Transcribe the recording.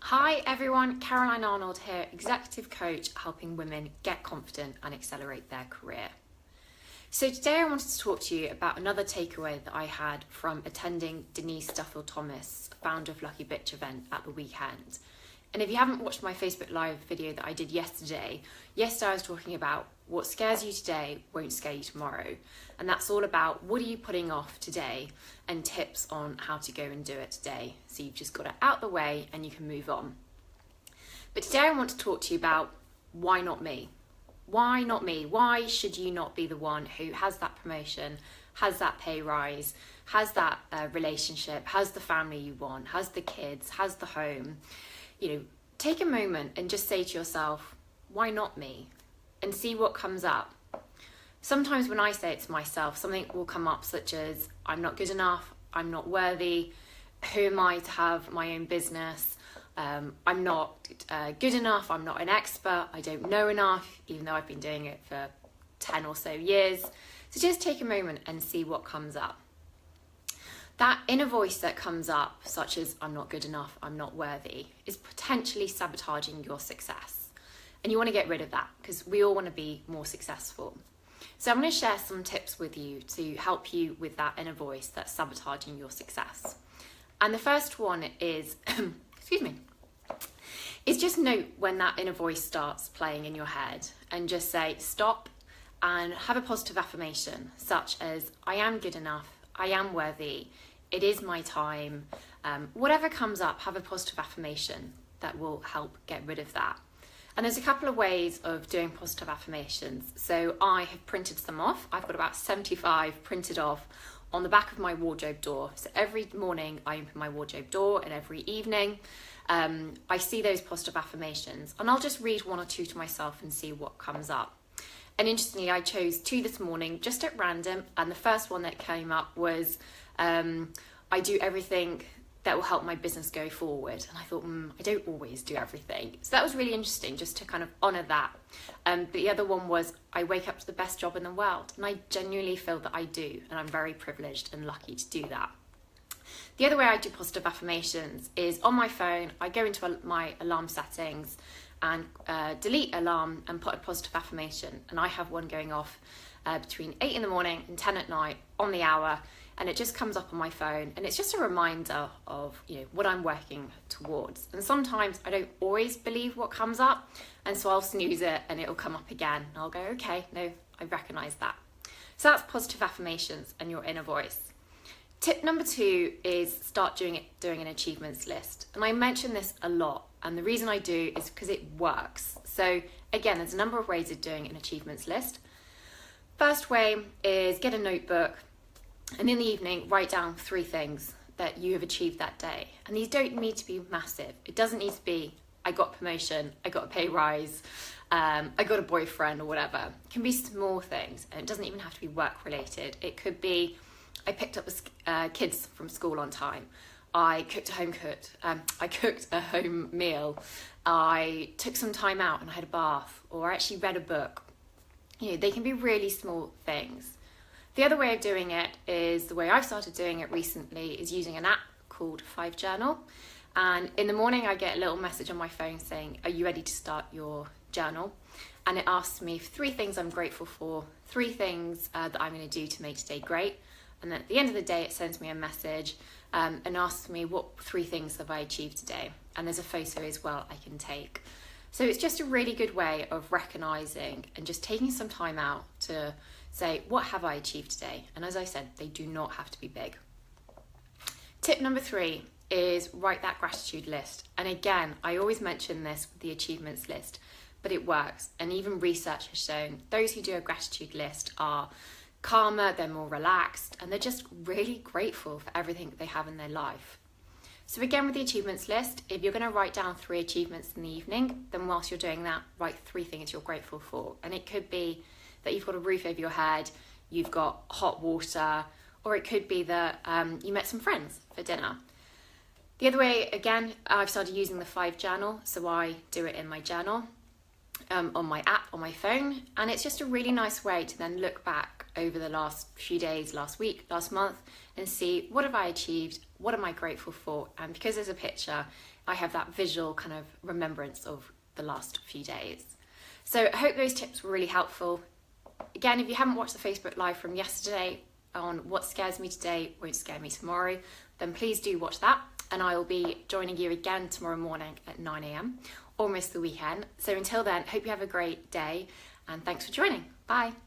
Hi everyone, Caroline Arnold here, executive coach helping women get confident and accelerate their career. So today I wanted to talk to you about another takeaway that I had from attending Denise Duffield-Thomas, founder of Lucky Bitch event at the weekend. And if you haven't watched my Facebook Live video that I did yesterday I was talking about what scares you today won't scare you tomorrow. And that's all about what are you putting off today and tips on how to go and do it today. So you've just got it out the way and you can move on. But today I want to talk to you about why not me? Why not me? Why should you not be the one who has that promotion, has that pay rise, has that relationship, has the family you want, has the kids, has the home? Take a moment and just say to yourself, why not me? And see what comes up. Sometimes when I say it to myself, something will come up such as, I'm not good enough, I'm not worthy, who am I to have my own business, I'm not good enough, I'm not an expert, I don't know enough, even though I've been doing it for 10 or so years. So just take a moment and see what comes up. That inner voice that comes up, such as I'm not good enough, I'm not worthy, is potentially sabotaging your success. And you want to get rid of that because we all want to be more successful. So I'm going to share some tips with you to help you with that inner voice that's sabotaging your success. And the first one is, is just note when that inner voice starts playing in your head and just say stop and have a positive affirmation such as I am good enough, I am worthy, it is my time. Whatever comes up, have a positive affirmation that will help get rid of that. And there's a couple of ways of doing positive affirmations. So I have printed some off. I've got about 75 printed off on the back of my wardrobe door. So every morning I open my wardrobe door and every evening I see those positive affirmations and I'll just read one or two to myself and see what comes up. And interestingly, I chose two this morning just at random, and the first one that came up was I do everything that will help my business go forward. And I thought, I don't always do everything. So that was really interesting just to kind of honour that. But the other one was I wake up to the best job in the world, and I genuinely feel that I do, and I'm very privileged and lucky to do that. The other way I do positive affirmations is on my phone, I go into my alarm settings and delete alarm and put a positive affirmation, and I have one going off between 8 in the morning and 10 at night on the hour, and it just comes up on my phone, and it's just a reminder of what I'm working towards. And sometimes I don't always believe what comes up, and so I'll snooze it and it'll come up again and I'll go, okay, no, I recognize that. So that's positive affirmations and your inner voice. Tip number 2 is start doing an achievements list. And I mention this a lot, and the reason I do is because it works. So again, there's a number of ways of doing an achievements list. First way is get a notebook and in the evening write down 3 things that you have achieved that day. And these don't need to be massive. It doesn't need to be I got promotion, I got a pay rise, I got a boyfriend or whatever. It can be small things, and it doesn't even have to be work related. It could be I picked up the kids from school on time. I cooked a home meal. I took some time out and I had a bath, or I actually read a book. They can be really small things. The other way of doing it is the way I've started doing it recently is using an app called 5 Journal. And in the morning I get a little message on my phone saying, are you ready to start your journal? And it asks me 3 things I'm grateful for, 3 things that I'm going to do to make today great. And then at the end of the day, it sends me a message and asks me what 3 things have I achieved today. And there's a photo as well I can take. So it's just a really good way of recognising and just taking some time out to say, what have I achieved today? And as I said, they do not have to be big. Tip number 3 is write that gratitude list. And again, I always mention this with the achievements list, but it works. And even research has shown those who do a gratitude list are calmer, they're more relaxed, and they're just really grateful for everything that they have in their life. So again, with the achievements list, if you're going to write down 3 achievements in the evening, then whilst you're doing that, write 3 things you're grateful for. And it could be that you've got a roof over your head, you've got hot water, or it could be that you met some friends for dinner. The other way, again, I've started using the 5 Journal, so I do it in my journal, on my app, on my phone, and it's just a really nice way to then look back over the last few days, last week, last month, and see what have I achieved, what am I grateful for, and because there's a picture, I have that visual kind of remembrance of the last few days. So I hope those tips were really helpful. Again, if you haven't watched the Facebook Live from yesterday on what scares me today won't scare me tomorrow, then please do watch that, and I will be joining you again tomorrow morning at 9 a.m, almost the weekend. So until then, hope you have a great day, and thanks for joining. Bye.